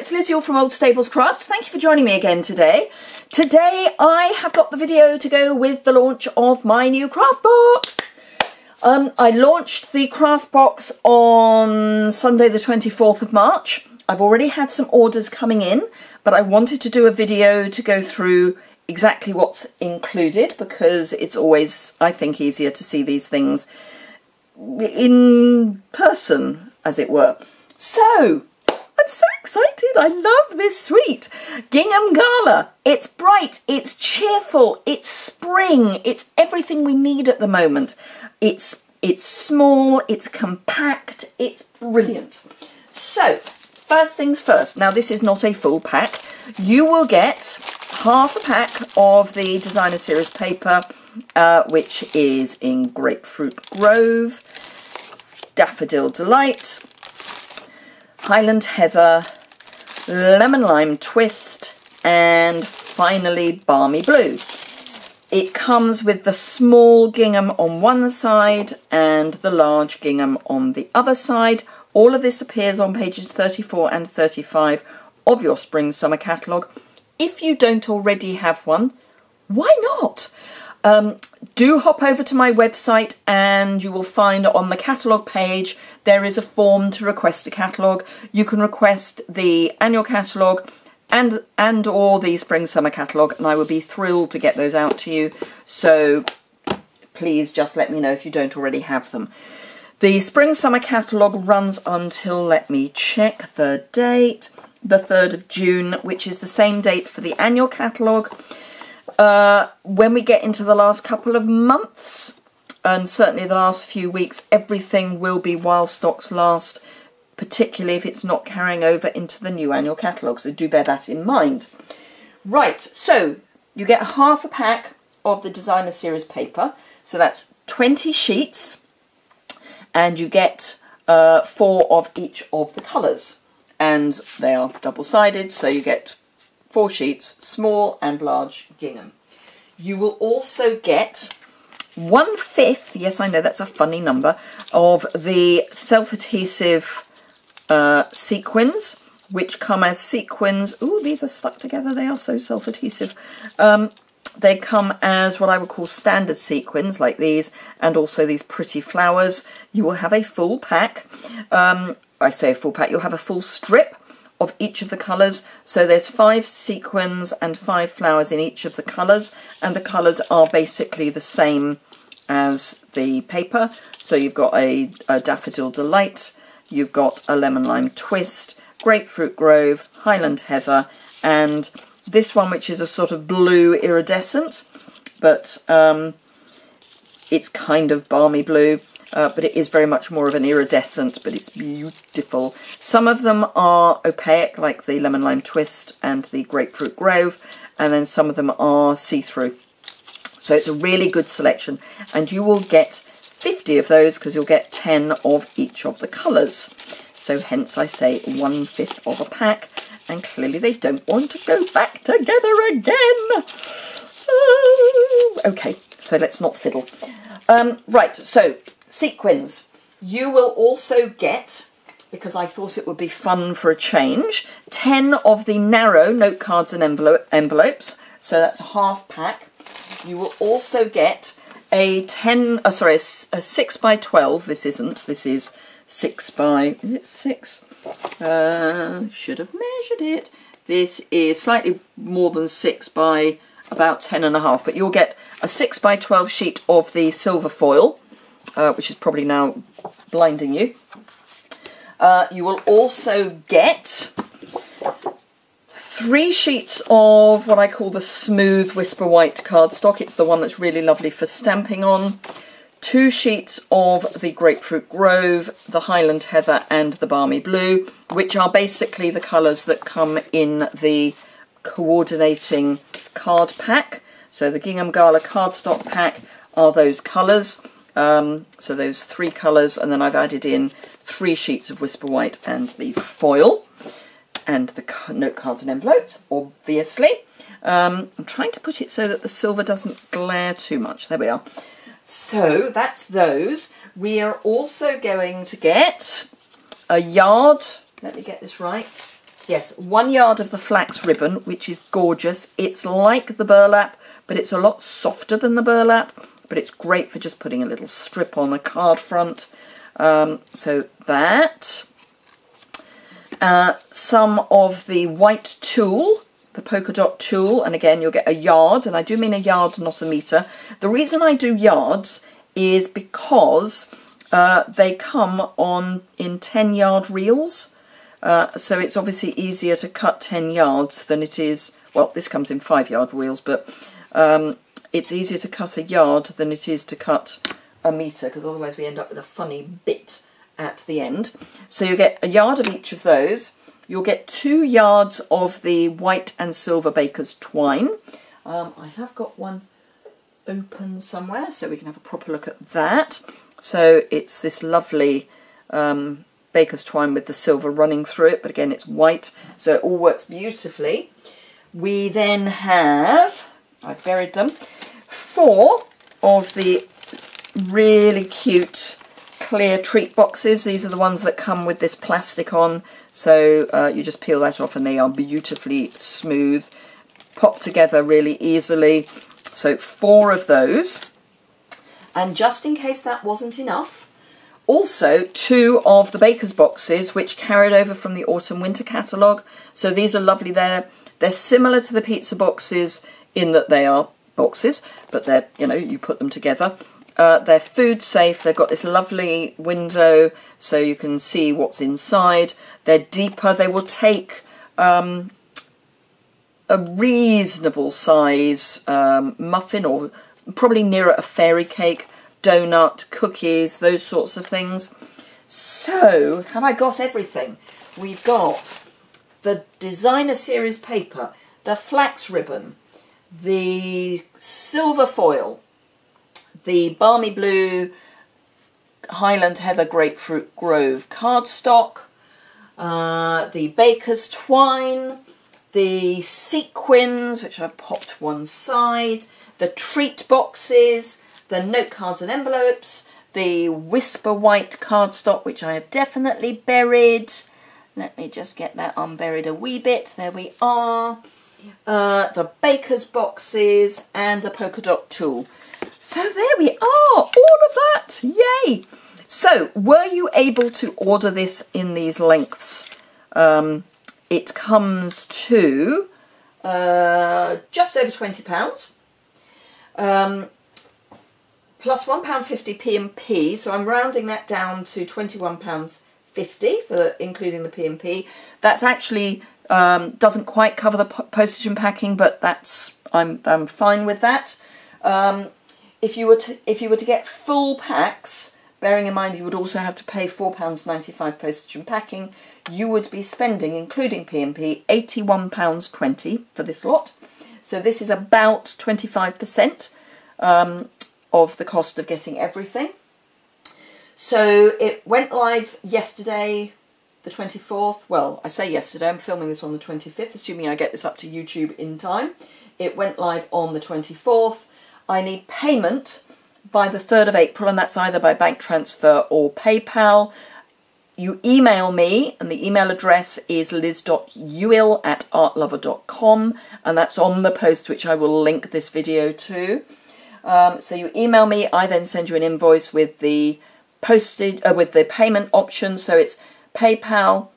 it's Liz Yuille from Old Stables Crafts. Thank you for joining me again today. Today I have got the video to go with the launch of my new craft box. I launched the craft box on Sunday the 24th of March. I've already had some orders coming in, but I wanted to do a video to go through exactly what's included because it's always, I think, easier to see these things in person, as it were. So, I'm so excited. I love this suite. Gingham Gala. It's bright, it's cheerful, it's spring, it's everything we need at the moment. It's small, it's compact, it's brilliant. So, first things first. Now, this is not a full pack. You will get half a pack of the Designer Series paper, which is in Grapefruit Grove, Daffodil Delight, Highland Heather, Lemon Lime Twist, and finally Balmy Blue. It comes with the small gingham on one side and the large gingham on the other side. All of this appears on pages 34 and 35 of your Spring Summer catalogue. If you don't already have one, why not? Do hop over to my website and you will find on the catalogue page there is a form to request a catalogue. You can request the annual catalogue and or the Spring Summer catalogue, and I would be thrilled to get those out to you. So please just let me know if you don't already have them. The Spring Summer catalogue runs until, let me check the date, the 3rd of June, which is the same date for the annual catalogue. When we get into the last couple of months, and certainly the last few weeks, everything will be while stocks last, particularly if it's not carrying over into the new annual catalogue, so do bear that in mind. Right, so you get half a pack of the Designer Series paper, so that's 20 sheets, and you get 4 of each of the colours, and they are double-sided, so you get 4 sheets, small and large gingham. You will also get 1/5, yes I know that's a funny number, of the self-adhesive sequins, which come as sequins. Ooh, these are stuck together, they are so self-adhesive. They come as what I would call standard sequins, like these, and also these pretty flowers. You will have a full pack. I say a full pack, you'll have a full strip of each of the colours. So there's 5 sequins and 5 flowers in each of the colours, and the colours are basically the same as the paper. So you've got a Daffodil Delight, you've got a Lemon Lime Twist, Grapefruit Grove, Highland Heather, and this one which is a sort of blue iridescent, but it's kind of balmy blue. But it is very much more of an iridescent, but it's beautiful. Some of them are opaque, like the Lemon Lime Twist and the Grapefruit Grove, and then some of them are see-through. So it's a really good selection, and you will get 50 of those because you'll get 10 of each of the colours. So hence I say 1/5 of a pack, and clearly they don't want to go back together again. Oh, okay, so let's not fiddle. Right, so sequins. You will also get, because I thought it would be fun for a change, 10 of the narrow note cards and envelopes. So that's a half pack. You will also get a 6 by 12. This isn't. This is 6 by. Is it 6? Should have measured it. This is slightly more than 6 by about 10.5. But you'll get a 6 by 12 sheet of the silver foil, which is probably now blinding you. You will also get 3 sheets of what I call the smooth Whisper White cardstock. It's the one that's really lovely for stamping on. 2 sheets of the Grapefruit Grove, the Highland Heather and the Balmy Blue, which are basically the colours that come in the coordinating card pack. So the Gingham Gala cardstock pack are those colours. So those 3 colours, and then I've added in 3 sheets of Whisper White and the foil, and the note cards and envelopes, obviously. I'm trying to put it so that the silver doesn't glare too much. There we are. So that's those. We are also going to get a yard, let me get this right, Yes, 1 yard of the flax ribbon, which is gorgeous. It's like the burlap, but it's a lot softer than the burlap, but it's great for just putting a little strip on a card front. So that. Some of the white tulle, the polka dot tulle, and again you'll get a yard, and I do mean a yard, not a metre. The reason I do yards is because they come in 10-yard reels. So it's obviously easier to cut 10 yards than it is, well, this comes in 5-yard reels, but it's easier to cut a yard than it is to cut a metre, because otherwise we end up with a funny bit at the end. So you get a yard of each of those. You'll get 2 yards of the white and silver baker's twine. I have got one open somewhere, so we can have a proper look at that. So it's this lovely baker's twine with the silver running through it, but again it's white, so it all works beautifully. We then have, I've buried them, 4 of the really cute clear treat boxes. These are the ones that come with this plastic on, so you just peel that off and they are beautifully smooth, pop together really easily. So 4 of those. And just in case that wasn't enough, also 2 of the baker's boxes, which carried over from the autumn-winter catalogue. So these are lovely. They're similar to the pizza boxes in that they are boxes, but they're, you know, you put them together. They're food safe. They've got this lovely window so you can see what's inside. They're deeper. They will take a reasonable size muffin, or probably nearer a fairy cake, donut, cookies, those sorts of things. So, have I got everything? We've got the designer series paper, the flax ribbon, the silver foil, the balmy blue Highland Heather Grapefruit Grove cardstock, the baker's twine, the sequins, which I've popped one side, the treat boxes, the note cards and envelopes, the whisper white cardstock, which I have definitely buried. Let me just get that unburied a wee bit. There we are. The baker's boxes and the polka dot tulle. So there we are, all of that, yay! So, were you able to order this in these lengths? It comes to just over £20. Plus £1.50 P&P, so I'm rounding that down to £21.50 for including the P&P. That's actually doesn't quite cover the postage and packing, but I'm fine with that. If you were to get full packs, bearing in mind you would also have to pay £4.95 postage and packing, you would be spending, including P&P, £81.20 for this lot. So this is about 25% of the cost of getting everything. So it went live yesterday, the 24th. Well, I say yesterday, I'm filming this on the 25th, assuming I get this up to YouTube in time. It went live on the 24th. I need payment by the 3rd of April, and that's either by bank transfer or PayPal. You email me, and the email address is liz.yuille@artlover.com, and that's on the post which I will link this video to. So you email me, I then send you an invoice with the postage, with the payment option. So it's PayPal,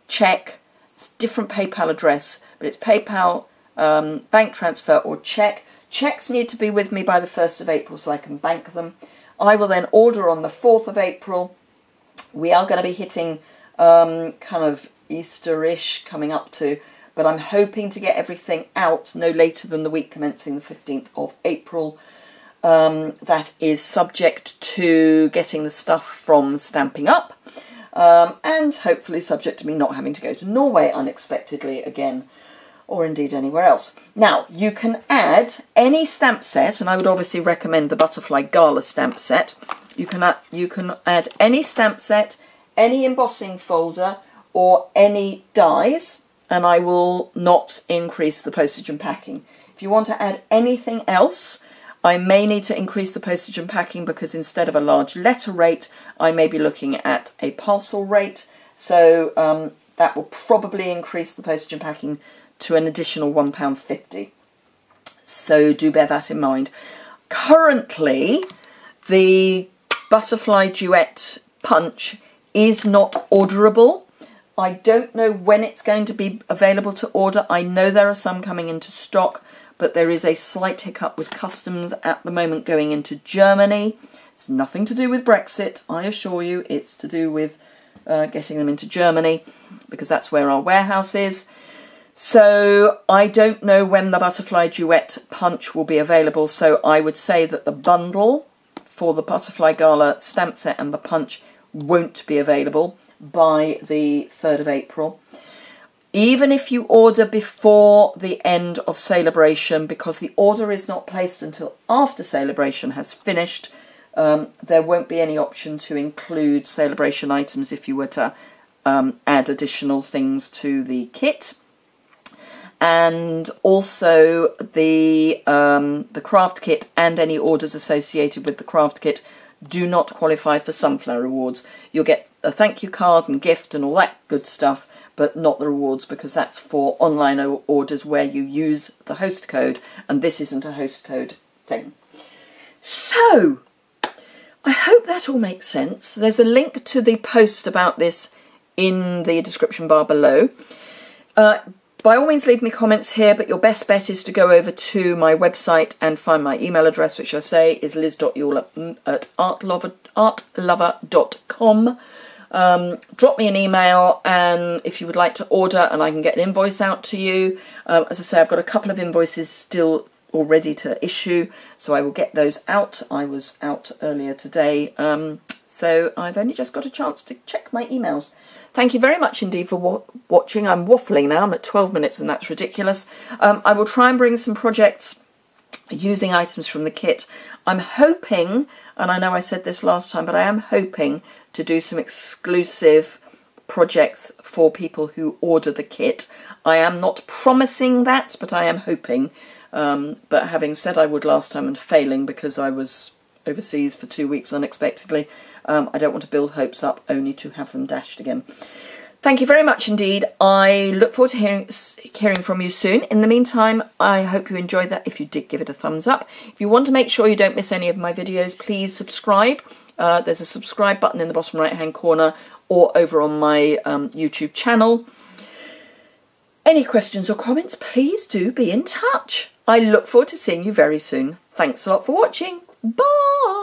check, it's a different PayPal address, but it's PayPal, bank transfer or check. Checks need to be with me by the 1st of April so I can bank them. I will then order on the 4th of April. We are going to be hitting kind of Easter-ish coming up to, but I'm hoping to get everything out no later than the week commencing the 15th of April. That is subject to getting the stuff from Stamping Up, and hopefully subject to me not having to go to Norway unexpectedly again, or indeed anywhere else. Now, you can add any stamp set, and I would obviously recommend the Butterfly Gala stamp set. You can add any stamp set, any embossing folder, or any dies, and I will not increase the postage and packing. If you want to add anything else, I may need to increase the postage and packing because instead of a large letter rate, I may be looking at a parcel rate. So that will probably increase the postage and packing to an additional £1.50. So do bear that in mind. Currently, the Butterfly Duet Punch is not orderable. I don't know when it's going to be available to order. I know there are some coming into stock, but there is a slight hiccup with customs at the moment going into Germany. It's nothing to do with Brexit, I assure you. It's to do with getting them into Germany, because that's where our warehouse is. So I don't know when the Butterfly Duet Punch will be available, so I would say that the bundle for the Butterfly Gala stamp set and the punch won't be available by the 3rd of April. Even if you order before the end of Celebration, because the order is not placed until after Celebration has finished, there won't be any option to include Celebration items if you were to add additional things to the kit. And also the craft kit and any orders associated with the craft kit do not qualify for Sunflower Rewards. You'll get a thank you card and gift and all that good stuff, but not the rewards, because that's for online orders where you use the host code, and this isn't a host code thing. So, I hope that all makes sense. There's a link to the post about this in the description bar below. By all means, leave me comments here, but your best bet is to go over to my website and find my email address, which I say is liz.yuille@artlover.com. Drop me an email, and if you would like to order, and I can get an invoice out to you. As I say, I've got a couple of invoices still all ready to issue, so I will get those out. I was out earlier today, so I've only just got a chance to check my emails. Thank you very much indeed for watching. I'm waffling now. I'm at 12 minutes and that's ridiculous. I will try and bring some projects using items from the kit. I'm hoping, and I know I said this last time, but I am hoping to do some exclusive projects for people who order the kit. I am not promising that, but I am hoping. But having said I would last time and failing because I was overseas for 2 weeks unexpectedly, I don't want to build hopes up only to have them dashed again. Thank you very much indeed. I look forward to hearing from you soon. In the meantime, I hope you enjoyed that. If you did, give it a thumbs up. If you want to make sure you don't miss any of my videos, please subscribe. There's a subscribe button in the bottom right hand corner or over on my YouTube channel. Any questions or comments, please do be in touch. I look forward to seeing you very soon. Thanks a lot for watching. Bye!